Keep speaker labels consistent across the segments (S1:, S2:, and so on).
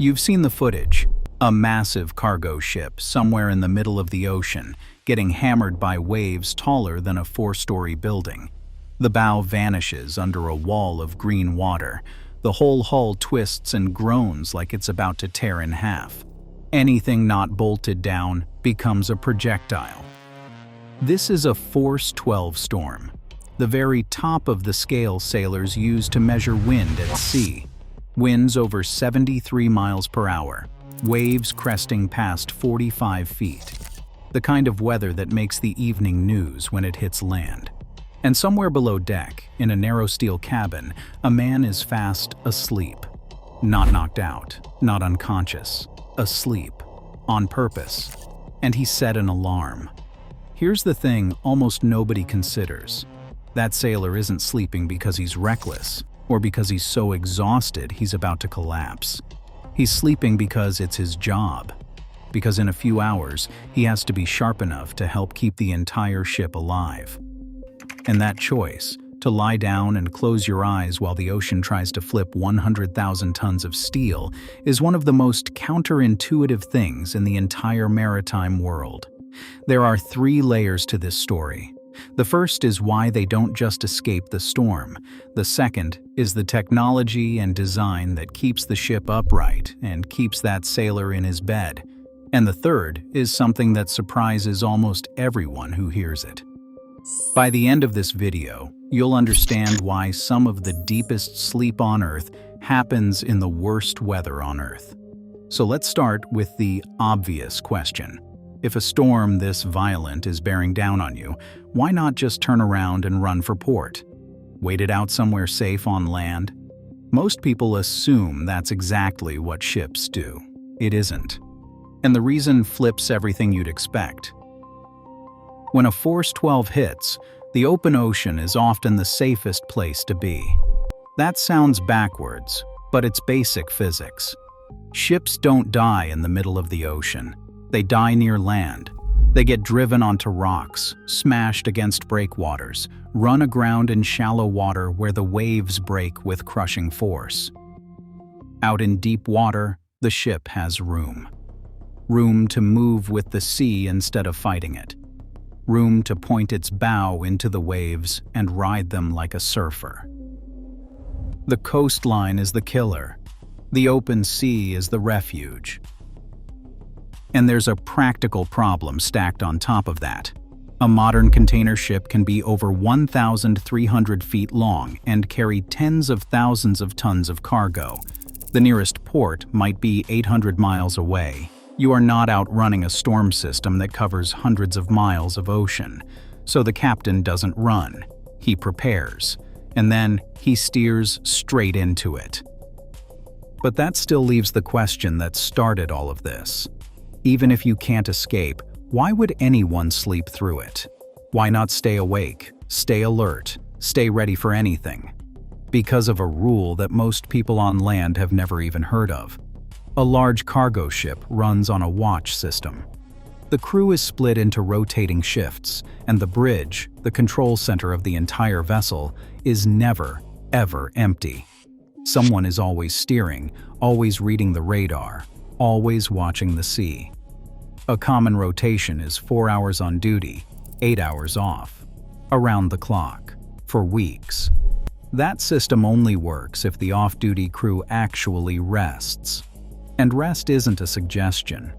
S1: You've seen the footage. A massive cargo ship somewhere in the middle of the ocean, getting hammered by waves taller than a 4-story building. The bow vanishes under a wall of green water. The whole hull twists and groans like it's about to tear in half. Anything not bolted down becomes a projectile. This is a Force 12 storm, the very top of the scale sailors use to measure wind at sea. Winds over 73 miles per hour, waves cresting past 45 feet. The kind of weather that makes the evening news when it hits land. And somewhere below deck, in a narrow steel cabin, a man is fast asleep. Not knocked out, not unconscious, asleep, on purpose. And he set an alarm. Here's the thing almost nobody considers. That sailor isn't sleeping because he's reckless, or because he's so exhausted he's about to collapse. He's sleeping because it's his job. Because in a few hours, he has to be sharp enough to help keep the entire ship alive. And that choice, to lie down and close your eyes while the ocean tries to flip 100,000 tons of steel, is one of the most counterintuitive things in the entire maritime world. There are 3 layers to this story. The first is why they don't just escape the storm. The second is the technology and design that keeps the ship upright and keeps that sailor in his bed. And the third is something that surprises almost everyone who hears it. By the end of this video, you'll understand why some of the deepest sleep on Earth happens in the worst weather on Earth. So let's start with the obvious question. If a storm this violent is bearing down on you, why not just turn around and run for port? Wait it out somewhere safe on land? Most people assume that's exactly what ships do. It isn't. And the reason flips everything you'd expect. When a Force 12 hits, the open ocean is often the safest place to be. That sounds backwards, but it's basic physics. Ships don't die in the middle of the ocean. They die near land. They get driven onto rocks, smashed against breakwaters, run aground in shallow water where the waves break with crushing force. Out in deep water, the ship has room. Room to move with the sea instead of fighting it. Room to point its bow into the waves and ride them like a surfer. The coastline is the killer. The open sea is the refuge. And there's a practical problem stacked on top of that. A modern container ship can be over 1,300 feet long and carry tens of thousands of tons of cargo. The nearest port might be 800 miles away. You are not outrunning a storm system that covers hundreds of miles of ocean. So the captain doesn't run. He prepares. And then he steers straight into it. But that still leaves the question that started all of this. Even if you can't escape, why would anyone sleep through it? Why not stay awake, stay alert, stay ready for anything? Because of a rule that most people on land have never even heard of. A large cargo ship runs on a watch system. The crew is split into rotating shifts, and the bridge, the control center of the entire vessel, is never, ever empty. Someone is always steering, always reading the radar, always watching the sea. A common rotation is 4 hours on duty, 8 hours off, around the clock, for weeks. That system only works if the off-duty crew actually rests. And rest isn't a suggestion.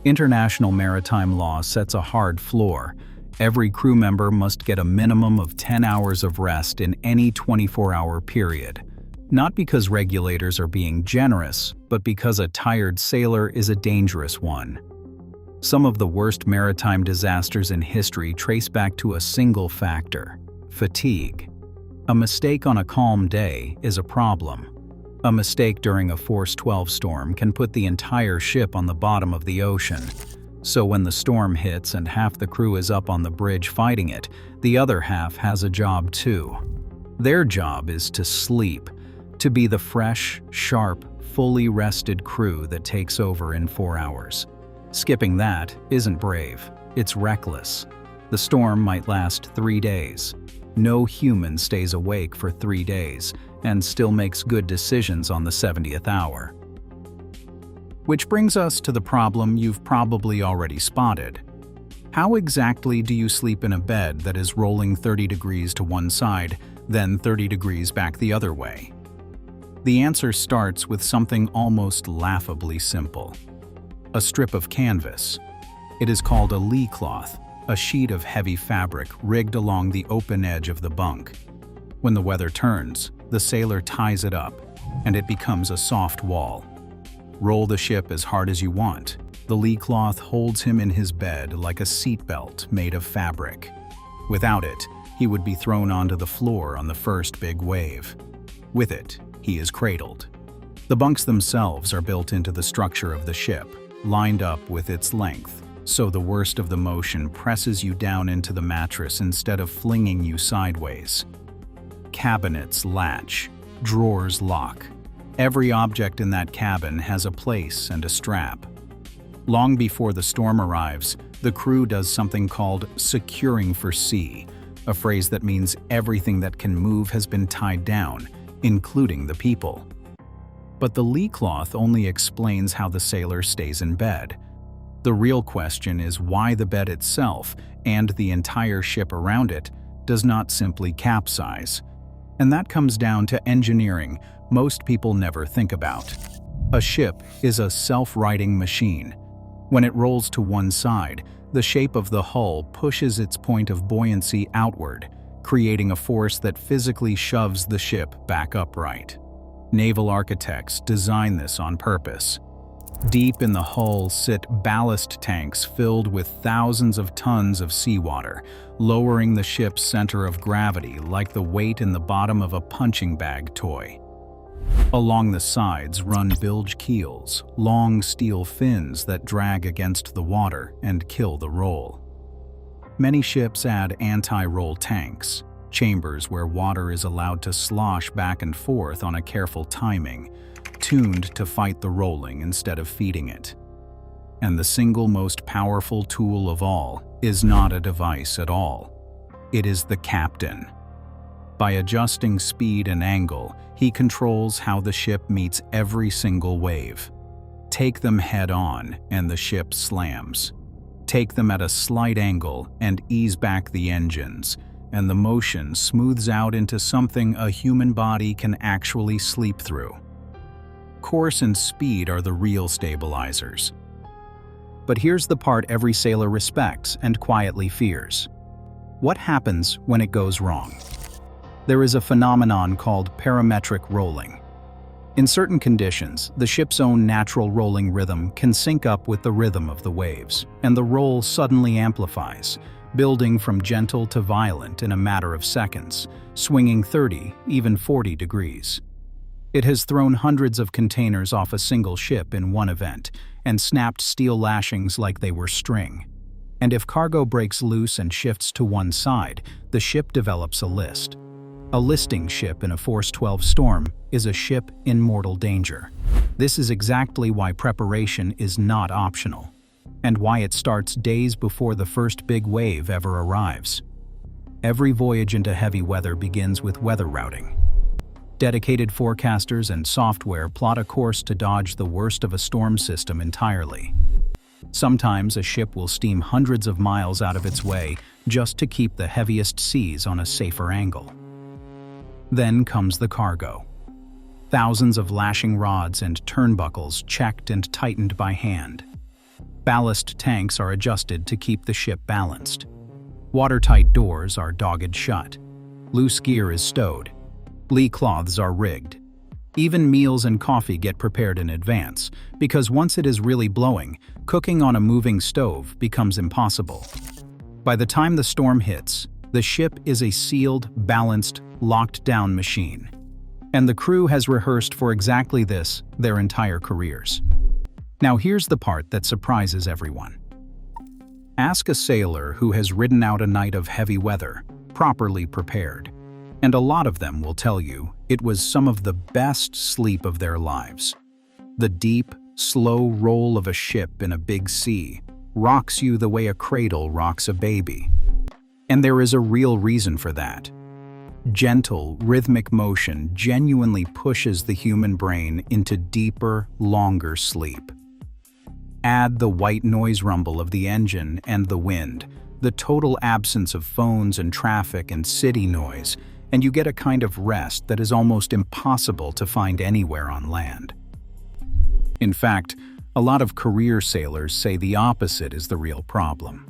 S1: International maritime law sets a hard floor. Every crew member must get a minimum of 10 hours of rest in any 24-hour period. Not because regulators are being generous, but because a tired sailor is a dangerous one. Some of the worst maritime disasters in history trace back to a single factor: fatigue. A mistake on a calm day is a problem. A mistake during a Force 12 storm can put the entire ship on the bottom of the ocean. So when the storm hits and half the crew is up on the bridge fighting it, the other half has a job too. Their job is to sleep, to be the fresh, sharp, fully rested crew that takes over in 4 hours. Skipping that isn't brave, it's reckless. The storm might last 3 days. No human stays awake for 3 days and still makes good decisions on the 70th hour. Which brings us to the problem you've probably already spotted. How exactly do you sleep in a bed that is rolling 30 degrees to one side, then 30 degrees back the other way? The answer starts with something almost laughably simple. A strip of canvas. It is called a lee cloth, a sheet of heavy fabric rigged along the open edge of the bunk. When the weather turns, the sailor ties it up, and it becomes a soft wall. Roll the ship as hard as you want. The lee cloth holds him in his bed like a seatbelt made of fabric. Without it, he would be thrown onto the floor on the first big wave. With it, he is cradled. The bunks themselves are built into the structure of the ship, lined up with its length, so the worst of the motion presses you down into the mattress instead of flinging you sideways. Cabinets latch, drawers lock. Every object in that cabin has a place and a strap. Long before the storm arrives, the crew does something called securing for sea, a phrase that means everything that can move has been tied down, including the people. But the lee cloth only explains how the sailor stays in bed. The real question is why the bed itself, and the entire ship around it, does not simply capsize. And that comes down to engineering most people never think about. A ship is a self-righting machine. When it rolls to one side, the shape of the hull pushes its point of buoyancy outward, creating a force that physically shoves the ship back upright. Naval architects design this on purpose. Deep in the hull sit ballast tanks filled with thousands of tons of seawater, lowering the ship's center of gravity like the weight in the bottom of a punching bag toy. Along the sides run bilge keels, long steel fins that drag against the water and kill the roll. Many ships add anti-roll tanks, chambers where water is allowed to slosh back and forth on a careful timing, tuned to fight the rolling instead of feeding it. And the single most powerful tool of all is not a device at all. It is the captain. By adjusting speed and angle, he controls how the ship meets every single wave. Take them head on, and the ship slams. Take them at a slight angle and ease back the engines, and the motion smooths out into something a human body can actually sleep through. Course and speed are the real stabilizers. But here's the part every sailor respects and quietly fears. What happens when it goes wrong? There is a phenomenon called parametric rolling. In certain conditions, the ship's own natural rolling rhythm can sync up with the rhythm of the waves, and the roll suddenly amplifies, building from gentle to violent in a matter of seconds, swinging 30, even 40 degrees. It has thrown hundreds of containers off a single ship in one event, and snapped steel lashings like they were string. And if cargo breaks loose and shifts to one side, the ship develops a list. A listing ship in a Force 12 storm is a ship in mortal danger. This is exactly why preparation is not optional, and why it starts days before the first big wave ever arrives. Every voyage into heavy weather begins with weather routing. Dedicated forecasters and software plot a course to dodge the worst of a storm system entirely. Sometimes a ship will steam hundreds of miles out of its way just to keep the heaviest seas on a safer angle. Then comes the cargo. Thousands of lashing rods and turnbuckles checked and tightened by hand. Ballast tanks are adjusted to keep the ship balanced. Watertight doors are dogged shut. Loose gear is stowed. Lee cloths are rigged. Even meals and coffee get prepared in advance, because once it is really blowing, cooking on a moving stove becomes impossible. By the time the storm hits, the ship is a sealed, balanced, locked-down machine. And the crew has rehearsed for exactly this their entire careers. Now here's the part that surprises everyone. Ask a sailor who has ridden out a night of heavy weather, properly prepared, and a lot of them will tell you it was some of the best sleep of their lives. The deep, slow roll of a ship in a big sea rocks you the way a cradle rocks a baby. And there is a real reason for that. Gentle, rhythmic motion genuinely pushes the human brain into deeper, longer sleep. Add the white noise rumble of the engine and the wind, the total absence of phones and traffic and city noise, and you get a kind of rest that is almost impossible to find anywhere on land. In fact, a lot of career sailors say the opposite is the real problem.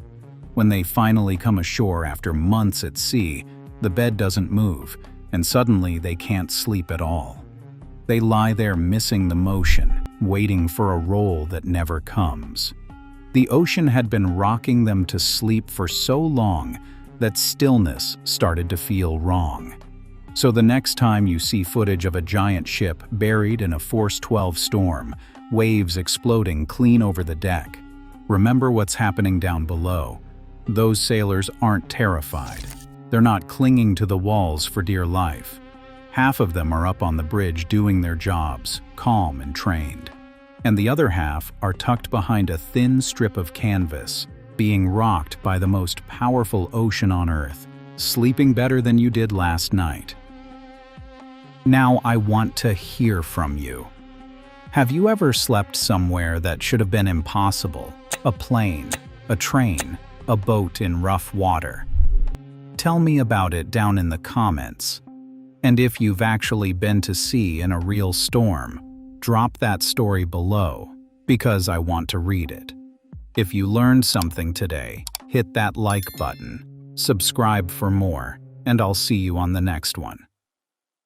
S1: When they finally come ashore after months at sea, the bed doesn't move, and suddenly they can't sleep at all. They lie there missing the motion, waiting for a roll that never comes. The ocean had been rocking them to sleep for so long that stillness started to feel wrong. So the next time you see footage of a giant ship buried in a Force 12 storm, waves exploding clean over the deck, remember what's happening down below. Those sailors aren't terrified. They're not clinging to the walls for dear life. Half of them are up on the bridge doing their jobs, calm and trained. And the other half are tucked behind a thin strip of canvas, being rocked by the most powerful ocean on Earth, sleeping better than you did last night. Now I want to hear from you. Have you ever slept somewhere that should have been impossible? A plane, a train, a boat in rough water? Tell me about it down in the comments. And if you've actually been to sea in a real storm, drop that story below, because I want to read it. If you learned something today, hit that like button, subscribe for more, and I'll see you on the next one.